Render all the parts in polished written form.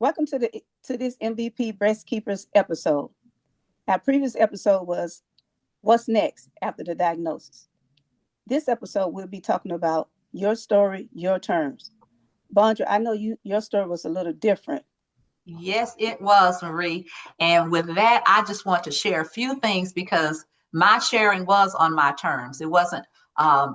Welcome to this MVP Breast Keepers episode. Our previous episode was what's next after the diagnosis. This episode we'll be talking about your story, your terms. Bondra, I know your story was a little different. Yes, it was, Marie. And with that, I just want to share a few things because my sharing was on my terms. It wasn't, I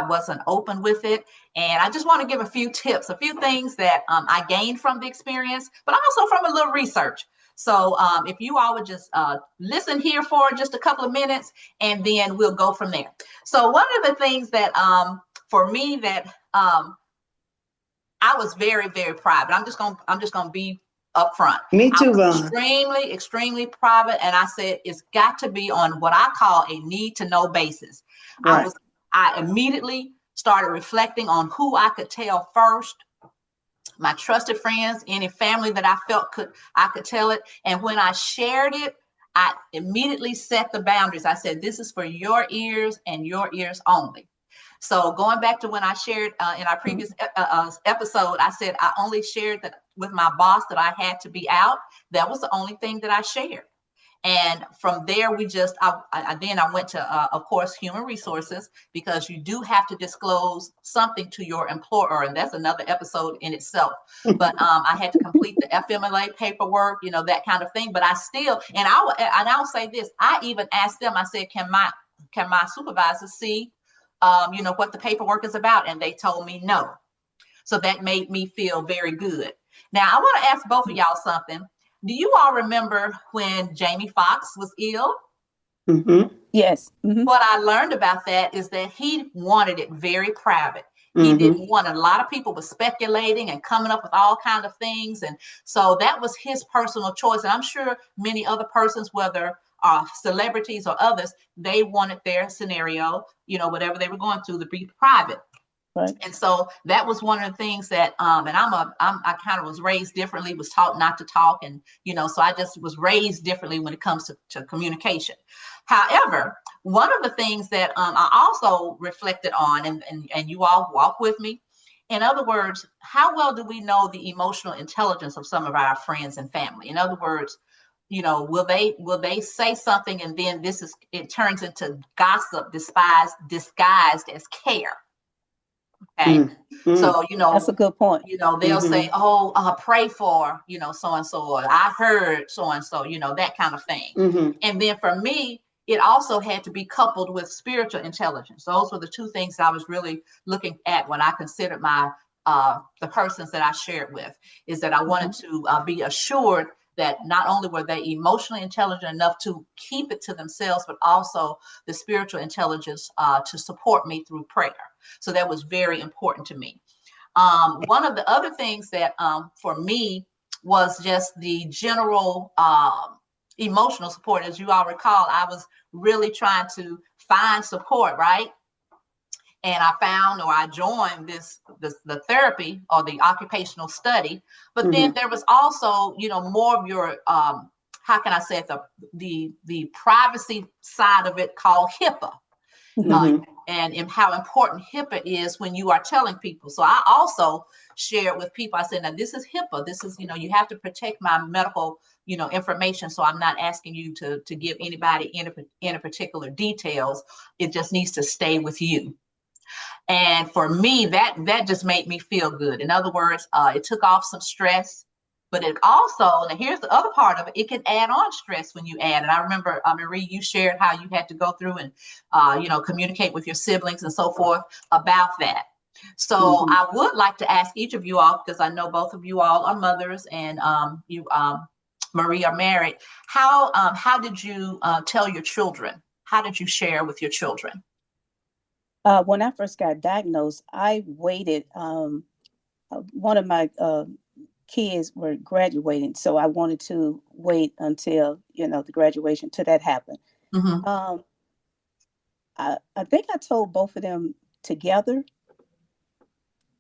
wasn't open with it. And I just want to give a few tips, a few things that I gained from the experience, but also from a little research. So if you all would just listen here for just a couple of minutes, and then we'll go from there. So one of the things that for me that I was very, very private. I'm just gonna be upfront. Me I too, was Ron. extremely, extremely private, and I said it's got to be on what I call a need to know basis. Right. I immediately started reflecting on who I could tell first, my trusted friends, any family that I felt I could tell it. And when I shared it, I immediately set the boundaries. I said, this is for your ears and your ears only. So going back to when I shared in our previous episode, I said I only shared that with my boss that I had to be out. That was the only thing that I shared. And from there, I went to, of course, human resources, because you do have to disclose something to your employer. And that's another episode in itself. But I had to complete the FMLA paperwork, that kind of thing. But I still, and I'll say this, I even asked them, I said, can my supervisor see what the paperwork is about? And they told me no. So that made me feel very good. Now, I want to ask both of y'all something. Do you all remember when Jamie Foxx was ill? Mm-hmm. Yes. Mm-hmm. What I learned about that is that he wanted it very private. He didn't want, a lot of people were speculating and coming up with all kinds of things. And so that was his personal choice. And I'm sure many other persons, whether celebrities or others, they wanted their scenario, whatever they were going through, to be private. Right. And so that was one of the things that, and I kind of was raised differently, was taught not to talk. And, so I just was raised differently when it comes to communication. However, one of the things that I also reflected on, and you all walk with me, in other words, how well do we know the emotional intelligence of some of our friends and family? In other words, will they say something and then it turns into gossip disguised as care? Okay. Mm-hmm. So, that's a good point. They'll say, oh, pray for, so-and-so, or I heard so-and-so, that kind of thing. Mm-hmm. And then for me, it also had to be coupled with spiritual intelligence. Those were the two things I was really looking at when I considered the persons that I shared with, is that I wanted to be assured that not only were they emotionally intelligent enough to keep it to themselves, but also the spiritual intelligence to support me through prayer. So that was very important to me. One of the other things that for me was just the general emotional support. As you all recall, I was really trying to find support, right? And I joined the therapy or the occupational study. But then there was also, more of your, how can I say it, the privacy side of it, called HIPAA. And how important HIPAA is when you are telling people. So I also shared with people, I said, now this is HIPAA. This is, you have to protect my medical, information. So I'm not asking you to give anybody any particular details. It just needs to stay with you. And for me, that just made me feel good. In other words, it took off some stress. But it also, and here's the other part of it, it can add on stress when you add. And I remember, Marie, you shared how you had to go through and, communicate with your siblings and so forth about that. So I would like to ask each of you all, because I know both of you all are mothers, and you, Marie, are married. How did you tell your children? How did you share with your children? When I first got diagnosed, I waited. One of my kids were graduating, so I wanted to wait until the graduation till that happened. I think I told both of them together,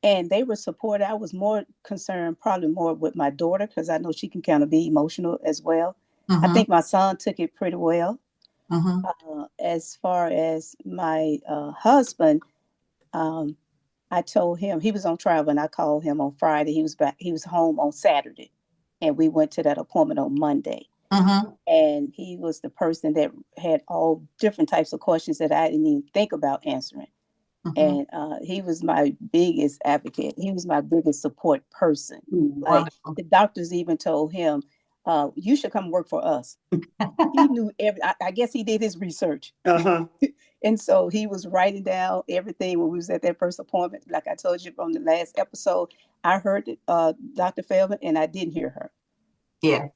and they were supportive. I was more concerned, probably more with my daughter, because I know she can kind of be emotional as well. I think my son took it pretty well. As far as my husband, I told him, he was on travel, and I called him on Friday. He was back. He was home on Saturday. and we went to that appointment on Monday. Mm-hmm. And he was the person that had all different types of questions that I didn't even think about answering. Mm-hmm. And he was my biggest advocate. He was my biggest support person. Like Wonderful. the doctors even told him, you should come work for us. He knew I guess he did his research. Uh-huh. And so he was writing down everything when we was at that first appointment. Like I told you from the last episode, I heard Dr. Feldman and I didn't hear her. Yeah.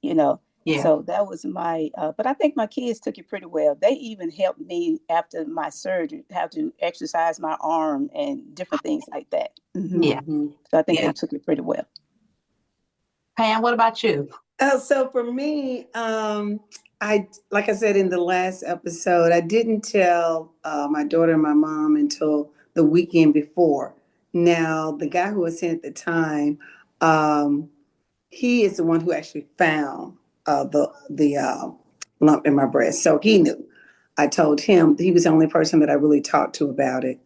You know, Yeah. so that was my, but I think my kids took it pretty well. They even helped me after my surgery, how to exercise my arm and different things like that. Yeah. So I think Yeah. they took it pretty well. Pam, what about you? So for me, I like I said in the last episode, I didn't tell my daughter and my mom until the weekend before. Now, the guy who was in at the time, he is the one who actually found the lump in my breast, so he knew. I told him. He was the only person that I really talked to about it.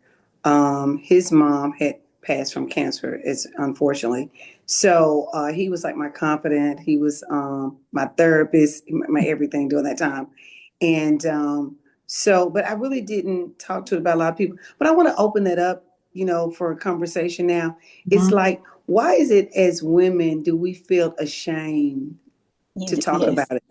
His mom had passed from cancer, it's unfortunately. So he was like my confidant. He was my therapist, my everything during that time. And but I really didn't talk to it about a lot of people. But I want to open that up, for a conversation now. It's Mhm. like, why is it as women do we feel ashamed to talk Yes. about it?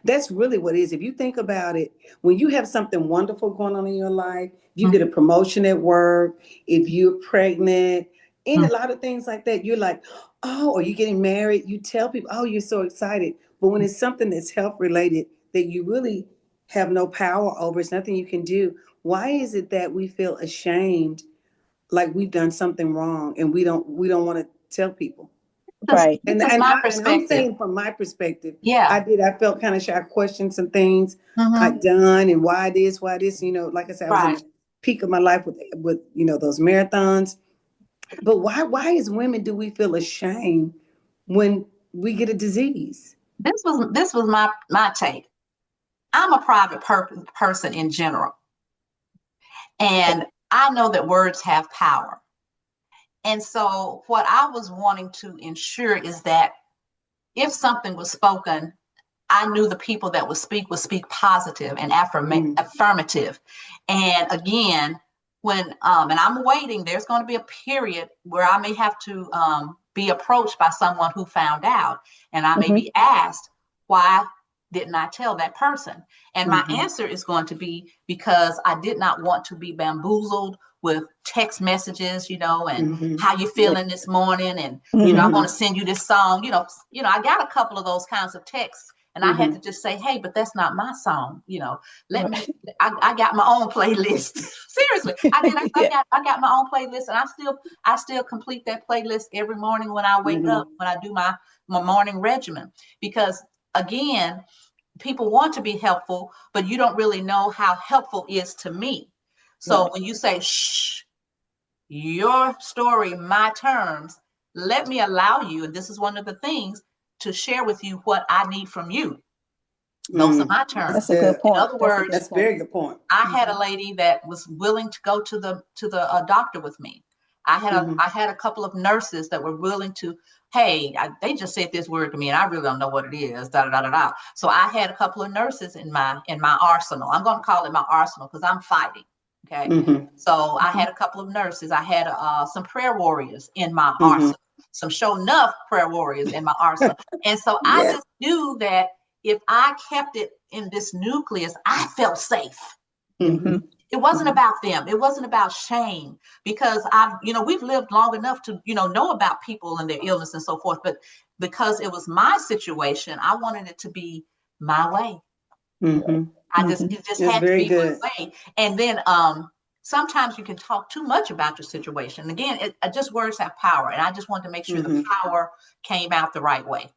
That's really what it is. If you think about it, when you have something wonderful going on in your life, you get a promotion at work, if you're pregnant, and a lot of things like that, you're like, oh, or you're getting married, you tell people, oh, you're so excited. But when it's something that's health related that you really have no power over, it's nothing you can do. Why is it that we feel ashamed, like we've done something wrong, and we don't want to tell people? Right. This And is and, my I, and I'm perspective. saying from my perspective, Yeah. I felt kind of shy. I questioned some things Mm-hmm. I'd done and why this. Like I said, I was in Right. the peak of my life with those marathons. But why as women do we feel ashamed when we get a disease? This was my take. I'm a private person in general, and I know that words have power. And so, what I was wanting to ensure is that if something was spoken, I knew the people that would speak positive and affirmative. And again, when and I'm waiting, there's going to be a period where I may have to be approached by someone who found out, and I may be asked, why didn't I tell that person? And my answer is going to be because I did not want to be bamboozled with text messages, and how you feeling this morning, and I'm going to send you this song. I got a couple of those kinds of texts, and I had to just say, hey, but that's not my song. Let me. I got my own playlist. Seriously, I did. I got my own playlist, and I still complete that playlist every morning when I wake up, when I do my morning regimen, because again, people want to be helpful, but you don't really know how helpful is to me. So when you say, shh, your story, my terms, let me allow you, and this is one of the things, to share with you what I need from you. Those are my terms. That's a good point. In other words, That's a very good point. I had a lady that was willing to go to the doctor with me. I had a couple of nurses that were willing to. Hey, they just said this word to me, and I really don't know what it is. Da da da da da. So I had a couple of nurses in my arsenal. I'm going to call it my arsenal because I'm fighting. Okay. So I had a couple of nurses. I had some prayer warriors in my arsenal. Some show enough prayer warriors in my arsenal. And so I just knew that if I kept it in this nucleus, I felt safe. It wasn't about them. It wasn't about shame, because we've lived long enough to, know about people and their illness and so forth. But because it was my situation, I wanted it to be my way. It just had to be my way. And then sometimes you can talk too much about your situation. Again, just words have power, and I just wanted to make sure the power came out the right way.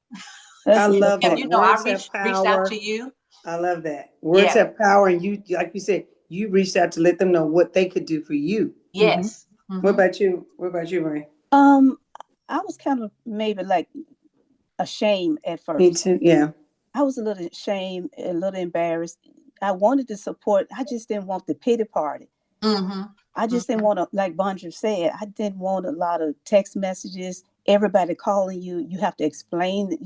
I love that. I reached out to you. I love that. Words have power, and you, like you said, you reached out to let them know what they could do for you. Yes. What about you? What about you, Ray? I was kind of maybe like ashamed at first. Me too. Yeah. I was a little ashamed, a little embarrassed. I wanted to support. I just didn't want the pity party. I just didn't want to, like Bonjour said, I didn't want a lot of text messages everybody calling you. You have to explain,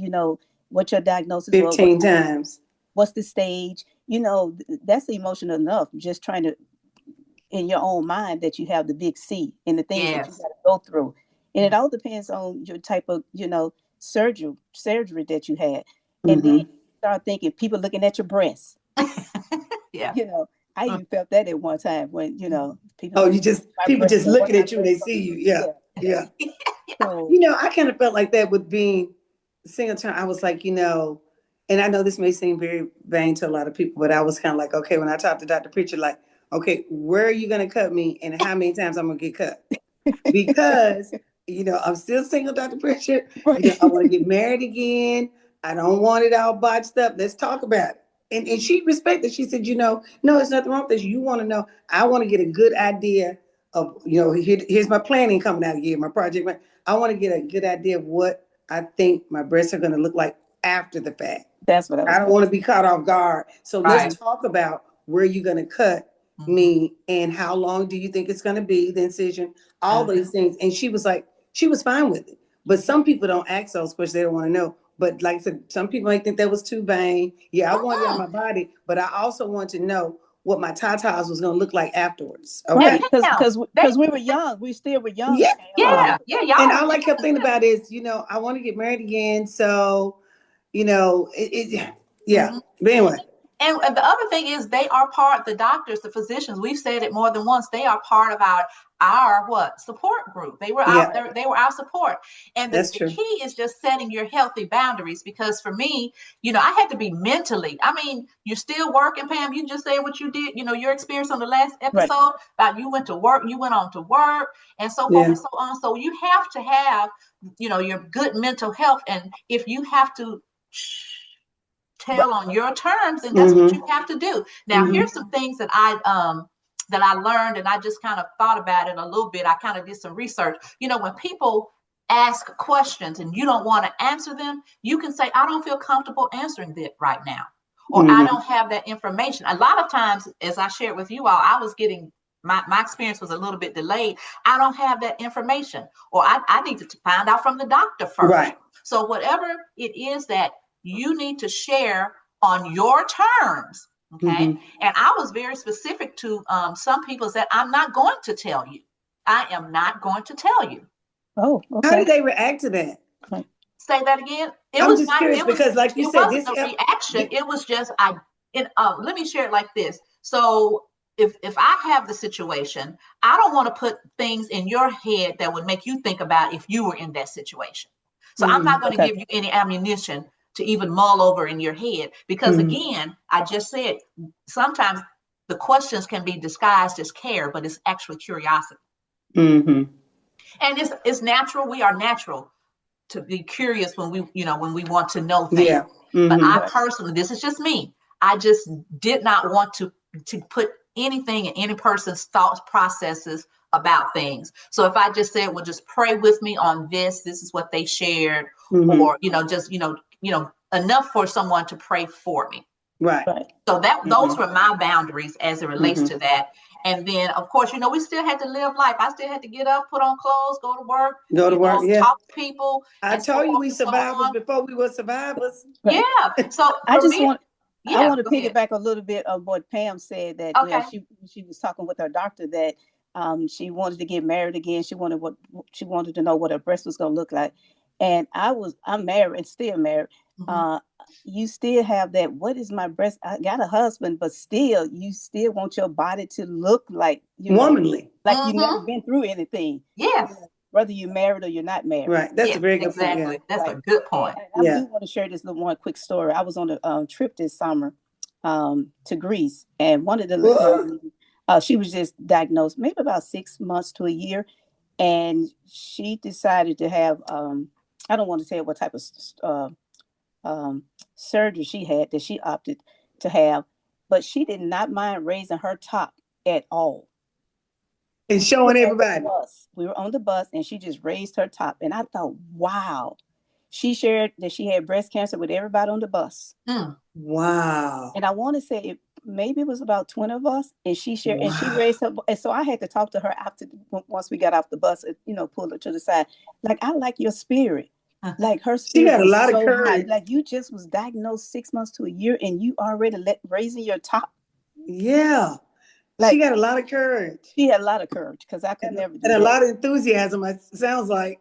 what your diagnosis was, 15 times. what's the stage. That's emotional enough. Just trying to, in your own mind, that you have the big C and the things that you Yes. got to go through. And it all depends on your type of, surgery that you had. And then you start thinking, people looking at your breasts. Yeah. I even felt that at one time when, people. Oh, my people breasts just and what looking my at you and they breasts see are. you. Yeah. Yeah. Yeah. So I kind of felt like that with being single term. I was like, and I know this may seem very vain to a lot of people, but I was kind of like, okay, when I talked to Dr. Preacher, like, okay, where are you going to cut me and how many times I'm going to get cut? Because, I'm still single, Dr. Preacher. right. I want to get married again. I don't want it all botched up. Let's talk about it. And she respected. She said, no, there's nothing wrong with this. You want to know. I want to get a good idea of, here's my planning coming out here, my project. I want to get a good idea of what I think my breasts are going to look like after the fact. That's what I was I don't want to be caught off guard. So Right. let's talk about where you're going to cut me and how long do you think it's going to be, the incision, all these things. And she was fine with it. But some people don't ask those questions. They don't want to know. But like I said, some people might think that was too vain. Yeah, I want it on my body, but I also want to know what my tatas was going to look like afterwards. Okay. right, because we were young. We still were young. Yeah. Yeah. And Y'all. all I kept thinking about is, I want to get married again. So, yeah. But anyway. And the other thing is they are the doctors, the physicians, we've said it more than once, they are part of our what support group. They were out there, they were our support. And the key is just setting your healthy boundaries, because for me, I had to be mentally, you're still working, Pam. You just said what you did, your experience on the last episode about you went to work, you went on to work and so forth and so on. So you have to have, your good mental health. And if you have to tell on your terms, and that's what you have to do. Now, here's some things that I learned, and I just kind of thought about it a little bit. I kind of did some research. When people ask questions and you don't want to answer them, you can say, I don't feel comfortable answering that right now, or I don't have that information. A lot of times, as I shared with you all, I was getting my experience was a little bit delayed. I don't have that information, or I need to find out from the doctor first. Right. So whatever it is that you need to share on your terms. Okay. And I was very specific to some people that I'm not going to tell you. I am not going to tell you. Oh, okay. How did they react to that? Say that again. I'm just curious because, like you said, this wasn't a reaction. It was just let me share it like this. So if I have the situation, I don't want to put things in your head that would make you think about if you were in that situation. So I'm not going to give you any ammunition to even mull over in your head, because again, I just said, sometimes the questions can be disguised as care, but it's actually curiosity. And it's natural. We are natural to be curious when we want to know things. Yeah. But I personally, this is just me, I just did not want to put anything in any person's thought processes about things. So if I just said, well, just pray with me on this is what they shared, or just enough for someone to pray for me. Right. So those were my boundaries as it relates to that. And then, of course, we still had to live life. I still had to get up, put on clothes, go to work, talk to people. I told you we survivors before we were survivors. Yeah. So I want to piggyback a little bit of what Pam said, that she was talking with her doctor that she wanted to get married again. She wanted to know what her breast was going to look like. And I'm married and still married. You still have that. What is my breast? I got a husband, but still, you still want your body to look like womanly, like you've never been through anything. Yes. Whether you're married or you're not married. Right. That's a very good point. Yeah. That's a good point. And I do want to share this little one quick story. I was on a trip this summer to Greece, and one of the she was just diagnosed maybe about 6 months to a year, and she decided to have I don't want to tell what type of surgery she had that she opted to have, but she did not mind raising her top at all. And showing everybody. We were on the bus and she just raised her top. And I thought, wow. She shared that she had breast cancer with everybody on the bus. Wow. And I want to say maybe it was about 20 of us, and she shared, and she raised her, and so I had to talk to her after, once we got off the bus, pulled her to the side. Like, I like your spirit. Like, her She spirit got a was lot of so high. courage. Like, you just was diagnosed 6 months to a year, and you already raising your top. Yeah. Like, she got a lot of courage. She had a lot of courage, because I could never do and that. a lot of enthusiasm, it sounds like.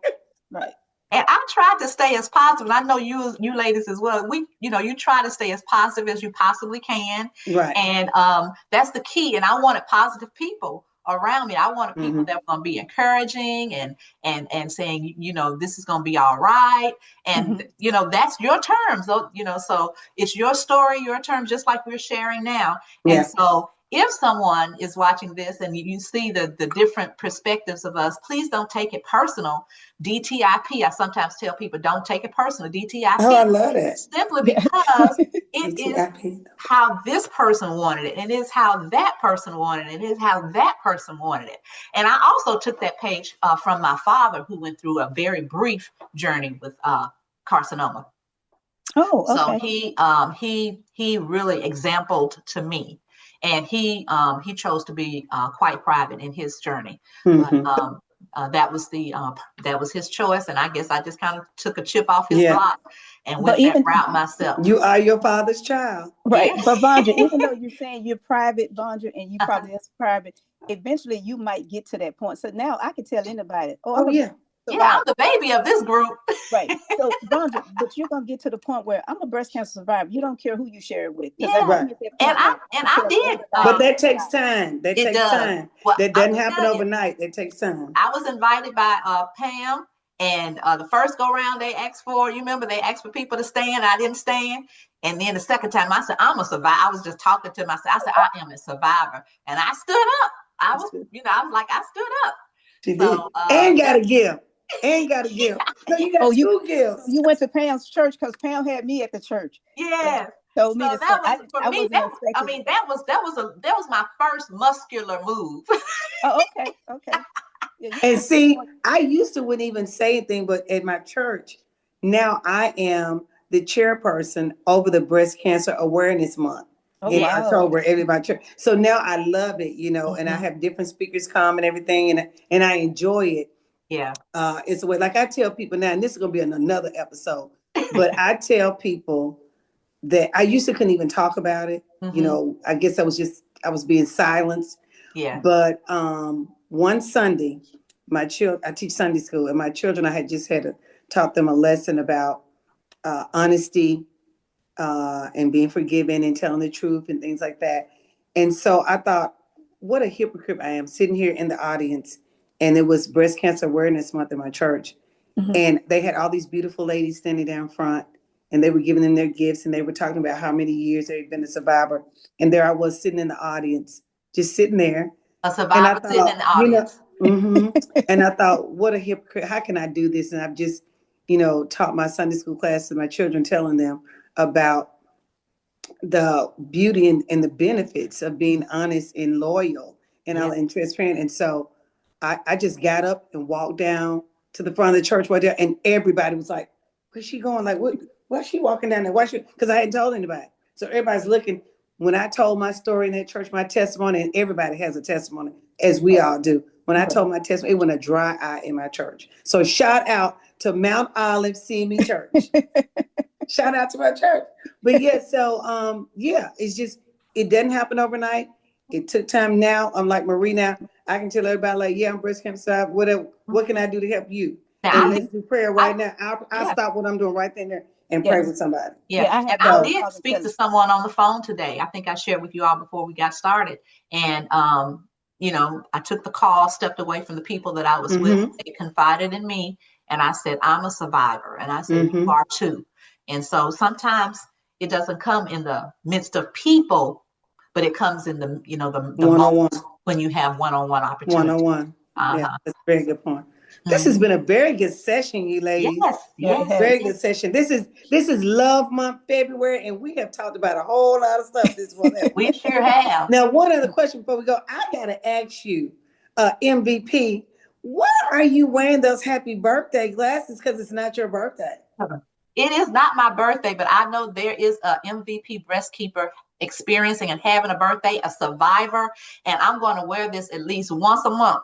Right. And I tried to stay as positive. I know you ladies as well. You try to stay as positive as you possibly can. Right. And that's the key. And I wanted positive people around me. I wanted people that were going to be encouraging and saying, this is going to be all right. And, that's your terms. So it's your story, your terms, just like we're sharing now. Yeah. And so if someone is watching this and you see the different perspectives of us, please don't take it personal. DTIP, I sometimes tell people, don't take it personal. DTIP. Oh, I love that. Simply because it DTIP. is how this person wanted it, and it is how that person wanted it, and it is how that person wanted it. And I also took that page from my father, who went through a very brief journey with carcinoma. Oh, okay. So he really exampled to me. And he chose to be quite private in his journey, but that was his choice, and I guess I just kind of took a chip off his block and went that route myself. You are your father's child, right? Yeah. But Vondra, even though you're saying you're private, Vondra, and you probably is private, eventually you might get to that point. So now I can tell anybody, oh yeah. I'm the baby of this group. Right. So, Vondra, but you're gonna get to the point where I'm a breast cancer survivor. You don't care who you share it with. Yeah. Right. I did. But that takes time. That takes time. Well, that doesn't happen overnight. That takes time. I was invited by Pam, and the first go round they asked for, they asked for people to stand. I didn't stand. And then the second time I said, I'm a survivor. I was just talking to myself. I said, I am a survivor. And I stood up. I was like, I stood up. She did. And got to give. And got to give. No, you got two gifts. You went to Pam's church because Pam had me at the church. Yeah. Told me so that was for me. That was my first muscular move. Oh, okay. Yeah, and see, I wouldn't even say anything, but at my church, now I am the chairperson over the Breast Cancer Awareness Month in October at my church. So now I love it, and I have different speakers come and everything, and I enjoy it. Yeah. It's a way, like I tell people now, and this is going to be another episode, but I tell people that I used to couldn't even talk about it. I guess I was being silenced. Yeah. But one Sunday, I teach Sunday school, and my children, I had just taught them a lesson about honesty and being forgiving and telling the truth and things like that. And so I thought, what a hypocrite I am, sitting here in the audience, and it was Breast Cancer Awareness Month in my church. And they had all these beautiful ladies standing down front, and they were giving them their gifts, and they were talking about how many years they'd been a survivor. And there I was sitting in the audience, just sitting there. A survivor sitting in the audience. And I thought, what a hypocrite. How can I do this? And I've just, taught my Sunday school class to my children, telling them about the beauty and the benefits of being honest and loyal and transparent. And so I just got up and walked down to the front of the church right there, and everybody was like, where's she going? Like, why's she walking down there? Because I hadn't told anybody. So everybody's looking. When I told my story in that church, my testimony, and everybody has a testimony, as we all do. When I told my testimony, it went a dry eye in my church. So shout out to Mount Olive CME Church. Shout out to my church. But it's just, it doesn't happen overnight. It took time. Now I'm like Marie now. I can tell everybody, like, I'm breast cancer survivor. What can I do to help you? And let's do prayer right now. I'll stop what I'm doing right there and pray with somebody. I did speak to someone on the phone today. I think I shared with you all before we got started. And, I took the call, stepped away from the people that I was with. They confided in me. And I said, I'm a survivor. And I said, you are too. And so sometimes it doesn't come in the midst of people, but it comes in the moments when you have one-on-one opportunity. One-on-one. Yeah, that's a very good point. This has been a very good session, you ladies. Yes. Very good session. This is Love Month, February, and we have talked about a whole lot of stuff this month. We sure have. Now, one other question before we go. I gotta ask you, MVP, why are you wearing those happy birthday glasses? Because it's not your birthday. It is not my birthday, but I know there is a MVP breast keeper experiencing and having a birthday, a survivor. And I'm going to wear this at least once a month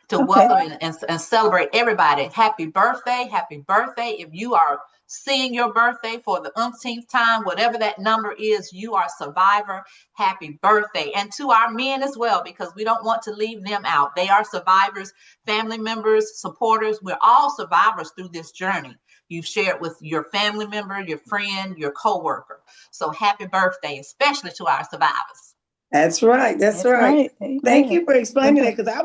to welcome and celebrate everybody. Happy birthday. Happy birthday. If you are seeing your birthday for the umpteenth time, whatever that number is, you are a survivor. Happy birthday. And to our men as well, because we don't want to leave them out. They are survivors, family members, supporters. We're all survivors through this journey. You've shared with your family member, your friend, your coworker. So happy birthday, especially to our survivors. That's right. That's right. Amen. Thank you for explaining that, because I